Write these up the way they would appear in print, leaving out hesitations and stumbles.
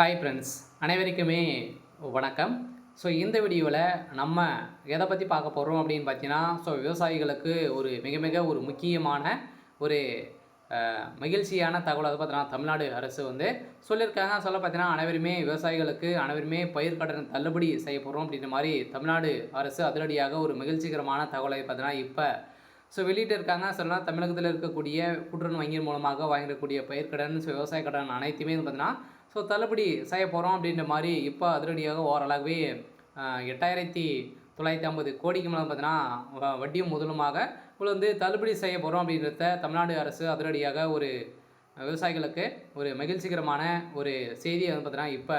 Hi friends, அனைவருக்குமே வணக்கம். So இந்த வீடியோவில் நம்ம எதை பற்றி பார்க்க போகிறோம் அப்படின்னு பார்த்தீங்கன்னா, விவசாயிகளுக்கு ஒரு மிக மிக ஒரு முக்கியமான ஒரு மகிழ்ச்சியான தகவல் பார்த்தீங்கன்னா தமிழ்நாடு அரசு சொல்லியிருக்காங்க. பார்த்தீங்கன்னா அனைவருமே பயிர்க்கடன் தள்ளுபடி செய்ய போகிறோம் அப்படின்ற மாதிரி தமிழ்நாடு அரசு அதிரடியாக ஒரு மகிழ்ச்சிகரமான தகவலை பார்த்தீங்கன்னா இப்போ வெளியிட்டிருக்காங்க. சொல்லலாம் தமிழகத்தில் இருக்கக்கூடிய கூட்டுறவு வங்கியின் மூலமாக வாங்கக்கூடிய பயிர்க்கடன், விவசாய கடன் அனைத்துமே பார்த்தீங்கன்னா தள்ளுபடி செய்ய போகிறோம் அப்படின்ற மாதிரி இப்போ அதிரடியாக ஓரளவுவே 8,950 கோடிக்கு மேலே பார்த்தீங்கன்னா வட்டியும் முதலுமாக தள்ளுபடி செய்ய போகிறோம் அப்படின்றத தமிழ்நாடு அரசு அதிரடியாக ஒரு விவசாயிகளுக்கு ஒரு மகிழ்ச்சிகரமான ஒரு செய்தியை பார்த்தீங்கன்னா இப்போ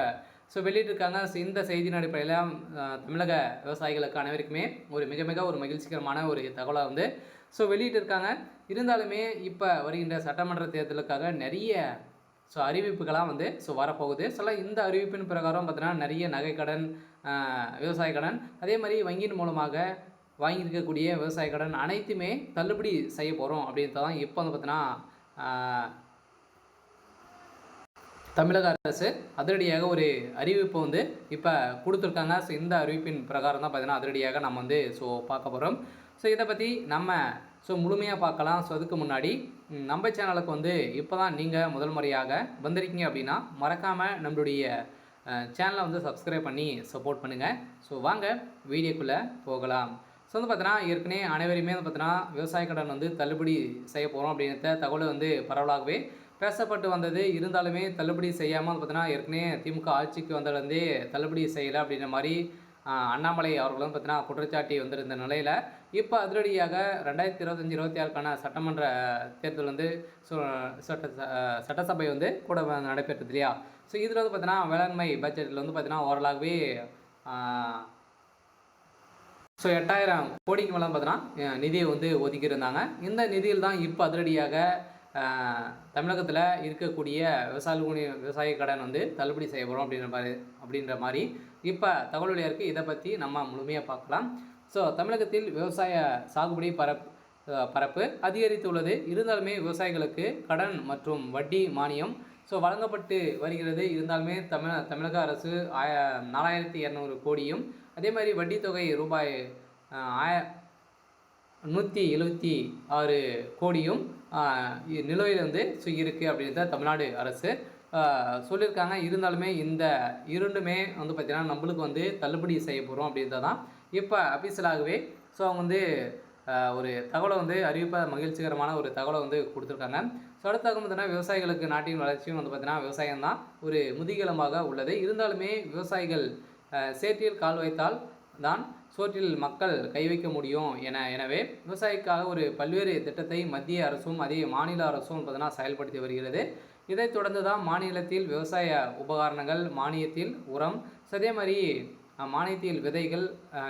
வெளியிட்டிருக்காங்க. இந்த செய்தியின் அடிப்படையில் தமிழக விவசாயிகளுக்கு அனைவருக்குமே ஒரு மிக மிக ஒரு மகிழ்ச்சிகரமான ஒரு தகவலை வெளியிட்டிருக்காங்க. இருந்தாலுமே இப்போ வருகின்ற சட்டமன்ற தேர்தலுக்காக நிறைய அறிவிப்புகளாக வரப்போகுது. இந்த அறிவிப்பின் பிரகாரம் பார்த்தீங்கன்னா நிறைய நகைக்கடன், விவசாய கடன், அதே மாதிரி வங்கியின் மூலமாக வாங்கியிருக்கக்கூடிய விவசாய கடன் அனைத்துமே தள்ளுபடி செய்ய போகிறோம் அப்படின்றது தான் இப்போ பார்த்தீங்கன்னா தமிழக அரசு அதிரடியாக ஒரு அறிவிப்பு இப்போ கொடுத்துருக்காங்க. இந்த அறிவிப்பின் பிரகாரம் தான் பார்த்தீங்கன்னா அதிரடியாக நம்ம பார்க்க போகிறோம். இதை பற்றி நம்ம முழுமையாக பார்க்கலாம். அதுக்கு முன்னாடி நம்ம சேனலுக்கு இப்போ தான் நீங்கள் முதல் முறையாக வந்திருக்கீங்க அப்படின்னா மறக்காமல் நம்மளுடைய சேனலை சப்ஸ்கிரைப் பண்ணி சப்போர்ட் பண்ணுங்கள். வாங்க வீடியோக்குள்ளே போகலாம். பார்த்தீங்கன்னா ஏற்கனவே அனைவருமே பார்த்தீங்கன்னா விவசாய கடன் தள்ளுபடி செய்ய போகிறோம் அப்படின்ற தகவல் பரவலாகவே பேசப்பட்டு வந்தது. இருந்தாலுமே தள்ளுபடி செய்யாமல் பார்த்தீங்கன்னா ஏற்கனவே திமுக ஆட்சிக்கு வந்ததுலேருந்தே தள்ளுபடி செய்யலை அப்படின்ற மாதிரி அண்ணாமலை அவர்களும் பார்த்தீங்கன்னா குற்றச்சாட்டி வந்திருந்த நிலையில் இப்போ அதிரடியாக 2025-26க்கான சட்டமன்ற தேர்தல் சட்டசபை கூட நடைபெற்றது இல்லையா. இதில் பார்த்தீங்கன்னா வேளாண்மை பட்ஜெட்டில் பார்த்தீங்கன்னா ஓரளவுவே 8,000 கோடிக்கு மேலே பார்த்தீங்கன்னா நிதியை ஒதுக்கியிருந்தாங்க. இந்த நிதியில் தான் இப்போ அதிரடியாக தமிழகத்தில் இருக்கக்கூடிய விவசாய கடன் தள்ளுபடி செய்ய போகிறோம் அப்படின்ற மாதிரி இப்போ தகவல் வெளியாக இருக்குது. இதை பற்றி நம்ம முழுமையாக பார்க்கலாம். தமிழகத்தில் விவசாய சாகுபடி பரப்பு அதிகரித்துள்ளது. இருந்தாலுமே விவசாயிகளுக்கு கடன் மற்றும் வட்டி மானியம் வழங்கப்பட்டு வருகிறது. இருந்தாலுமே தமிழக அரசு 4,200 கோடியும், அதே மாதிரி வட்டி தொகை ரூபாய் 176 கோடியும் நிலுவையில் இருக்குது அப்படின்றத தமிழ்நாடு அரசு சொல்லியிருக்காங்க. இருந்தாலுமே இந்த இரண்டுமே பார்த்திங்கன்னா நம்மளுக்கு தள்ளுபடி செய்ய போகிறோம் அப்படின்றது தான் இப்போ அஃபீஷியலாகவே அவங்க ஒரு தகவலை அறிவிப்ப மகிழ்ச்சிகரமான ஒரு தகவலை கொடுத்துருக்காங்க. அடுத்தாக பார்த்தீங்கன்னா விவசாயிகளுக்கு நாட்டின் வளர்ச்சியும் பார்த்திங்கன்னா விவசாயம் தான் ஒரு முதுகெலும்பாக உள்ளது. இருந்தாலுமே விவசாயிகள் சேற்றில் கால் வைத்தால் தான் சோற்றில் மக்கள் கை வைக்க முடியும் எனவே விவசாயிக்காக ஒரு பல்வேறு திட்டத்தை மத்திய அரசும் அதே மாநில அரசும் பார்த்தீங்கன்னா செயல்படுத்தி வருகிறது. இதைத் தொடர்ந்து தான் மாநிலத்தில் விவசாய உபகரணங்கள் மானியத்தில் உரம், அதே மாதிரி மானியத்தில் விதைகள்,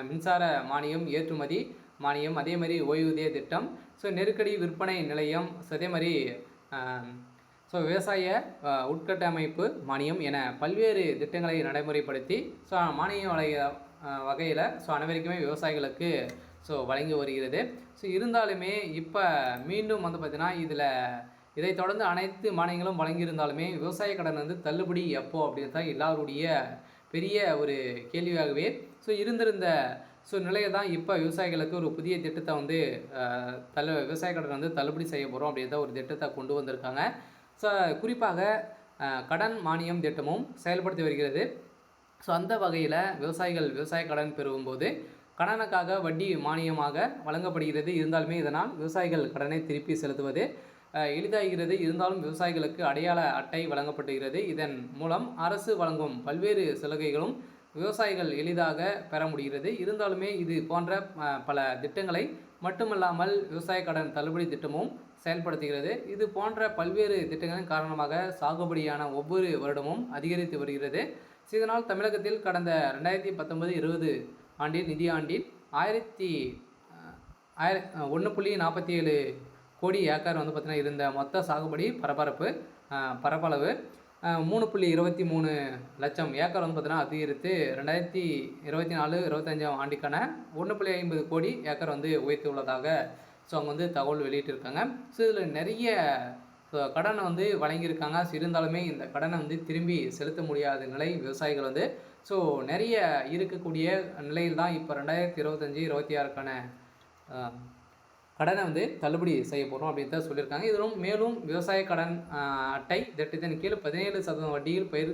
மின்சார மானியம், ஏற்றுமதி மானியம், அதே மாதிரி ஓய்வூதிய திட்டம், நெருக்கடி விற்பனை நிலையம், அதே மாதிரி விவசாய உட்கட்டமைப்பு மானியம் என பல்வேறு திட்டங்களை நடைமுறைப்படுத்தி மானிய வகையில் அனைவருக்குமே விவசாயிகளுக்கு வழங்கி வருகிறது. இருந்தாலுமே இப்போ மீண்டும் பார்த்திங்கன்னா இதை தொடர்ந்து அனைத்து மானியங்களும் வழங்கியிருந்தாலுமே விவசாய கடன் தள்ளுபடி எப்போ அப்படின்னு தான் எல்லாருடைய பெரிய ஒரு கேள்வியாகவே இருந்திருந்த நிலையை தான் இப்போ விவசாயிகளுக்கு ஒரு புதிய திட்டத்தை விவசாய கடன் தள்ளுபடி செய்ய போகிறோம் அப்படின்ற ஒரு திட்டத்தை கொண்டு வந்திருக்காங்க. குறிப்பாக கடன் மானியம் திட்டமும் செயல்படுத்தி வருகிறது. அந்த வகையில் விவசாயிகள் விவசாய கடன் பெறும்போது கடனுக்காக வட்டி மானியமாக வழங்கப்படுகிறது. இருந்தாலுமே இதனால் விவசாயிகள் கடனை திருப்பி செலுத்துவது எளிதாகிறது. இருந்தாலும் விவசாயிகளுக்கு அடையாள அட்டை வழங்கப்படுகிறது. இதன் மூலம் அரசு வழங்கும் பல்வேறு சலுகைகளும் விவசாயிகள் எளிதாக பெற முடிகிறது. இருந்தாலுமே இது போன்ற பல திட்டங்களை மட்டுமல்லாமல் விவசாய கடன் தள்ளுபடி திட்டமும் செயல்படுத்துகிறது. இது போன்ற பல்வேறு திட்டங்களின் காரணமாக சாகுபடியான ஒவ்வொரு வருடமும் அதிகரித்து வருகிறது. இதனால் தமிழகத்தில் கடந்த 2019-20 ஆண்டில் நிதியாண்டில் 1.47 கோடி ஏக்கர் பார்த்திங்கன்னா இருந்த மொத்த சாகுபடி பரப்பளவு 3.23 லட்சம் ஏக்கர் பார்த்திங்கன்னா அதிகரித்து 2024-25 ஆண்டுக்கான 1.50 கோடி ஏக்கர் உயர்த்தி உள்ளதாக அவங்க தகவல் வெளியிட்டிருக்காங்க. இதில் நிறைய ஸோ கடனை வந்து வழங்கியிருக்காங்க. இருந்தாலுமே இந்த கடனை வந்து திரும்பி செலுத்த முடியாத நிலை விவசாயிகள் வந்து ஸோ நிறைய இருக்கக்கூடிய நிலையில் தான் இப்போ 2025, 26க்கான கடனை வந்து தள்ளுபடி செய்ய போகிறோம் அப்படின்னு தான் சொல்லியிருக்காங்க. இதிலும் மேலும் விவசாய கடன் அட்டை திட்டத்தின் கீழ் 17% வட்டியில் பயிர்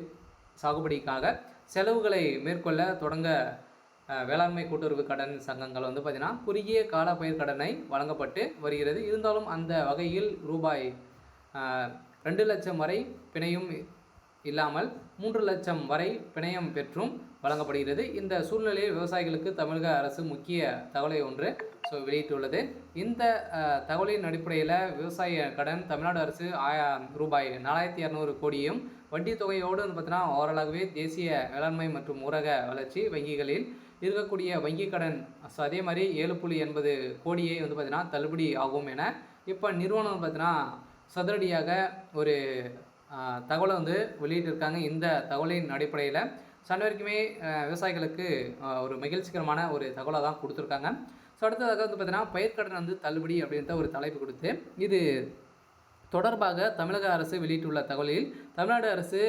சாகுபடிக்காக செலவுகளை மேற்கொள்ள தொடங்க வேளாண்மை கூட்டுறவு கடன் சங்கங்கள் வந்து பார்த்திங்கன்னா குறுகிய கால பயிர் கடனை வழங்கப்பட்டு வருகிறது. இருந்தாலும் அந்த வகையில் ரூபாய் 2 லட்சம் வரை பிணையும் இல்லாமல் 3 லட்சம் வரை பிணையம் பெற்றும் வழங்கப்படுகிறது. இந்த சூழ்நிலையில் விவசாயிகளுக்கு தமிழக அரசு முக்கிய தகவலை ஒன்று வெளியிட்டுள்ளது. இந்த தகவலின் அடிப்படையில் விவசாய கடன் தமிழ்நாடு அரசு ரூபாய் 4200 கோடியும் வட்டி தொகையோடு வந்து பார்த்தீங்கன்னா ஓரளவுவே தேசிய வேளாண்மை மற்றும் ஊரக வளர்ச்சி வங்கிகளில் இருக்கக்கூடிய வங்கி கடன் அதே மாதிரி 7.80 கோடியை வந்து பார்த்தீங்கன்னா தள்ளுபடி ஆகும் என இப்போ நிறுவனம் பார்த்தீங்கன்னா சதுரடியாக ஒரு தகவலை வந்து வெளியிட்டிருக்காங்க. இந்த தகவலின் அடிப்படையில் அனைவருக்குமே விவசாயிகளுக்கு ஒரு மகிழ்ச்சிகரமான ஒரு தகவலை தான் கொடுத்துருக்காங்க. ஸோ அடுத்ததாக வந்து பார்த்தீங்கன்னா பயிர்க்கடன் வந்து தள்ளுபடி அப்படின்ற ஒரு தலைப்பு கொடுத்து இது தொடர்பாக தமிழக அரசு வெளியிட்டுள்ள தகவலில் தமிழ்நாடு அரசு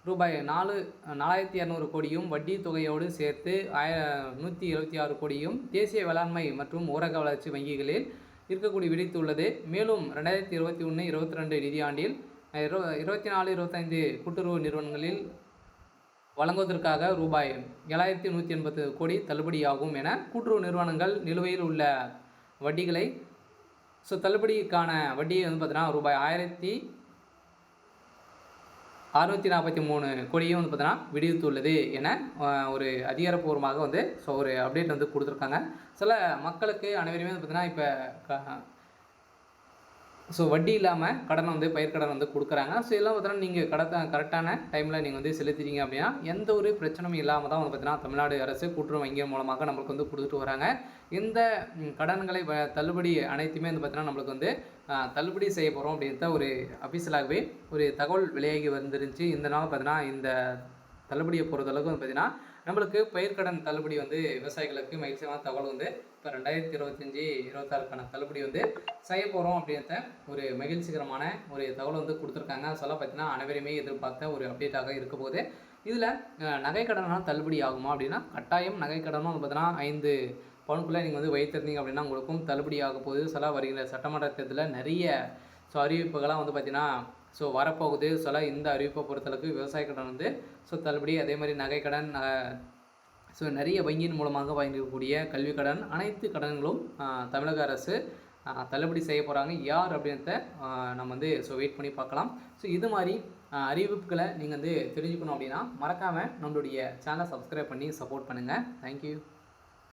ரூபாய் 4200 கோடியும் வட்டி தொகையோடு சேர்த்து 176 கோடியும் தேசிய வேளாண்மை மற்றும் ஊரக வளர்ச்சி வங்கிகளில் இருக்கக்கூடிய விடுத்துள்ளது. மேலும் 2021-22 நிதியாண்டில் 24-25 கூட்டுறவு நிறுவனங்களில் வழங்குவதற்காக ரூபாய் 7180 கோடி தள்ளுபடியாகும் என கூட்டுறவு நிறுவனங்கள் நிலுவையில் உள்ள வட்டிகளை தள்ளுபடிக்கான வட்டியை வந்து பார்த்தீங்கன்னா ரூபாய் 1643 கோடியும் வந்து பார்த்தீங்கன்னா விடுவித்துள்ளது என ஒரு அதிகாரப்பூர்வமாக வந்து ஒரு அப்டேட் வந்து கொடுத்துருக்காங்க. சில மக்களுக்கு அனைவருமே வந்து பார்த்தீங்கன்னா இப்போ வட்டி இல்லாமல் கடன் வந்து பயிர்க்கடன் வந்து கொடுக்குறாங்க. ஸோ இதெல்லாம் பார்த்தீங்கன்னா நீங்கள் கரெக்டான டைமில் நீங்கள் வந்து செலுத்திட்டீங்க அப்படின்னா எந்த ஒரு பிரச்சனையும் இல்லாமல் தான் வந்து பார்த்தீங்கன்னா தமிழ்நாடு அரசு கூட்டுறவு வங்கி மூலமாக நம்மளுக்கு வந்து கொடுத்துட்டு வராங்க. இந்த கடன்களை தள்ளுபடி அனைத்துமே வந்து பார்த்தீங்கன்னா நம்மளுக்கு வந்து தள்ளுபடி செய்ய போகிறோம் அப்படின்ற ஒரு அஃபீஷியலாகவே ஒரு தகவல் வெளியாகி வந்துருந்துச்சு. இந்த நாள் பார்த்தீங்கன்னா இந்த தள்ளுபடியை பொறுத்தளவுக்கு வந்து பார்த்தீங்கன்னா நம்மளுக்கு பயிர்க்கடன் தள்ளுபடி வந்து விவசாயிகளுக்கு மகிழ்ச்சியான தகவல் வந்து இப்போ 2025-26க்கான தள்ளுபடி வந்து செய்ய போகிறோம் அப்படின்ற ஒரு மகிழ்ச்சிகரமான ஒரு தகவல் வந்து கொடுத்துருக்காங்க. சொல்ல பார்த்தீங்கன்னா அனைவருமே எதிர்பார்த்த ஒரு அப்டேட்டாக இருக்க போது இதில் நகைக்கடனால் தள்ளுபடி ஆகுமா அப்படின்னா கட்டாயம் நகைக்கடனும் வந்து பார்த்தீங்கன்னா 5 பவுனுக்குள்ளே நீங்கள் வந்து வைத்திருந்தீங்க அப்படின்னா உங்களுக்கும் தள்ளுபடி ஆக போகுது. சில வருகிற சட்டமன்ற தேர்தலில் நிறைய அறிவிப்புகளாக வந்து பார்த்திங்கன்னா வரப்போகுது. இந்த அறிவிப்பை பொறுத்தளவுக்கு விவசாய கடன் வந்து தள்ளுபடி, அதே மாதிரி நகைக்கடன், நிறைய வங்கியின் மூலமாக வாங்கக்கூடிய கல்வி கடன் அனைத்து கடன்களும் தமிழக அரசு தள்ளுபடி செய்ய போகிறாங்க. யார் அப்படின்றத நம்ம வந்து வெயிட் பண்ணி பார்க்கலாம். இது மாதிரி அறிவிப்புகளை நீங்கள் வந்து தெரிஞ்சுக்கணும் அப்படின்னா மறக்காமல் நம்மளுடைய சேனலை சப்ஸ்கிரைப் பண்ணி சப்போர்ட் பண்ணுங்கள். தேங்க்யூ.